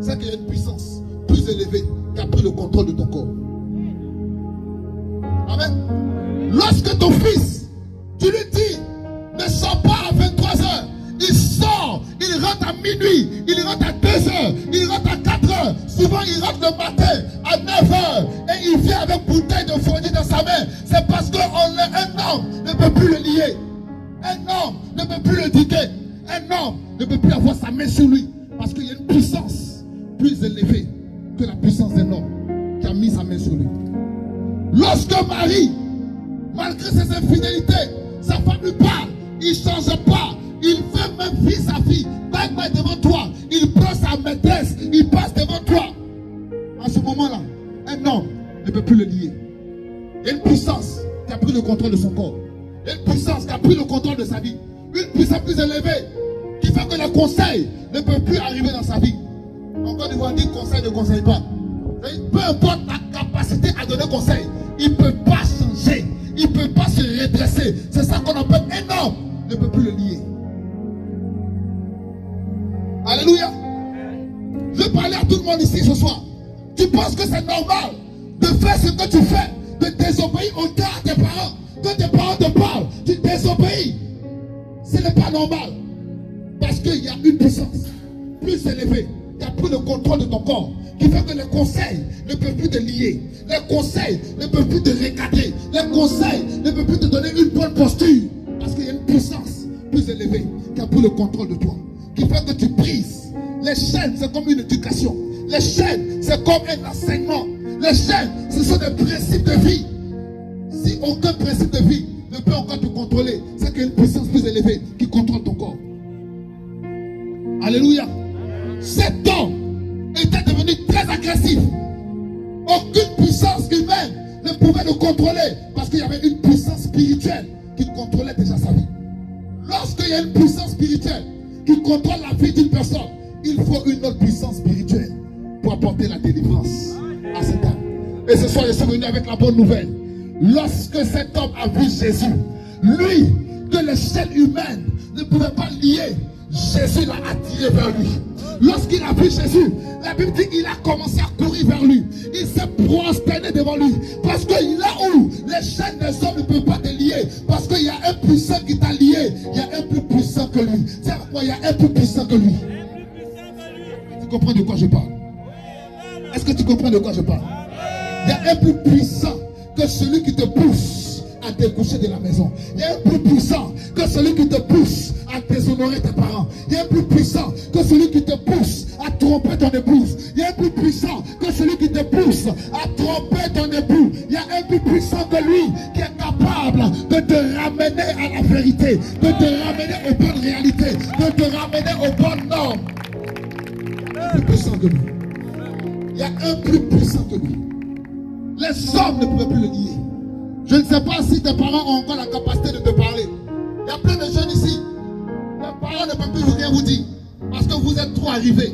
c'est qu'il y a une puissance plus élevée qui a pris le contrôle de ton corps. Amen. Lorsque ton fils, tu lui dis, ne sors pas à 23h, il sort, il rentre à minuit, il rentre à 2h, il rentre à 4h, souvent il rentre le matin à 9h et il vient avec bouteille de fourni dans sa main. C'est parce qu'un homme ne peut plus le lier, un homme ne peut plus le diguer, un homme ne peut plus avoir sa main sur lui parce qu'il y a une puissance plus élevée que la puissance d'un homme qui a mis sa main sur lui. Lorsque Marie, malgré ses infidélités, sa femme lui parle, il ne change pas. Il fait même vie sa fille. Bye devant toi. Il prend sa maîtresse. Il passe devant toi. À ce moment-là, un homme ne peut plus le lier. Il y a une puissance qui a pris le contrôle de son corps. Il y a une puissance qui a pris le contrôle de sa vie. Une puissance plus élevée qui fait que le conseil ne peut plus arriver dans sa vie. Encore une fois, on dit conseil ne conseille pas. Peu importe ta capacité à donner conseil, il ne peut pas changer. Il ne peut pas se redresser. C'est ça qu'on appelle un homme ne peut plus le lier. Alléluia. Je veux parler à tout le monde ici ce soir. Tu penses que c'est normal de faire ce que tu fais, de désobéir au cas de tes parents. Quand tes parents te parlent, tu désobéis. Ce n'est pas normal. Parce qu'il y a une puissance plus élevée qui a pris le contrôle de ton corps, qui fait que les conseils ne peuvent plus te lier. Les conseils ne peuvent plus te recadrer. Les conseils ne peuvent plus te donner une bonne posture. Parce qu'il y a une puissance plus élevée qui a pris le contrôle de toi, qui fait que tu brises. Les chaînes, c'est comme une éducation. Les chaînes, c'est comme un enseignement. Les chaînes, ce sont des principes de vie. Si aucun principe de vie ne peut encore te contrôler, c'est qu'il y a une puissance plus élevée qui contrôle ton corps. Alléluia. Cet homme était devenu très agressif. Aucune puissance humaine ne pouvait le contrôler parce qu'il y avait une puissance spirituelle qui contrôlait déjà sa vie. Lorsqu'il y a une puissance spirituelle qui contrôle la vie d'une personne, il faut une autre puissance spirituelle pour apporter la délivrance à cet homme. Et ce soir, je suis venu avec la bonne nouvelle. Lorsque cet homme a vu Jésus, lui, que les chaînes humaines ne pouvaient pas lier, Jésus l'a attiré vers lui. Lorsqu'il a vu Jésus, la Bible dit qu'il a commencé à courir vers lui. Il s'est prosterné devant lui. Parce que là où les chaînes des hommes ne peuvent pas te lier, parce qu'il y a un puissant qui t'a lié, il y a un plus puissant que lui. C'est pourquoi il y a un plus puissant que lui. Tu comprends de quoi je parle? Est-ce que tu comprends de quoi je parle? Il y a un plus puissant que celui qui te pousse à découcher de la maison. Il y a un plus puissant que celui qui te pousse à déshonorer tes parents. Il y a un plus puissant que celui qui te pousse à tromper ton épouse. Il y a un plus puissant que celui qui te pousse à tromper ton époux. Il y a un plus puissant que lui qui est capable de te ramener à la vérité, de te ramener aux bonnes réalités, de te ramener aux bonnes normes. Plus puissant que lui. Il y a un plus puissant que lui. Les hommes ne pouvaient plus le lier. Je ne sais pas si tes parents ont encore la capacité de te parler. Il y a plein de jeunes ici. Les parents ne peuvent plus rien vous dire. Parce que vous êtes trop arrivés.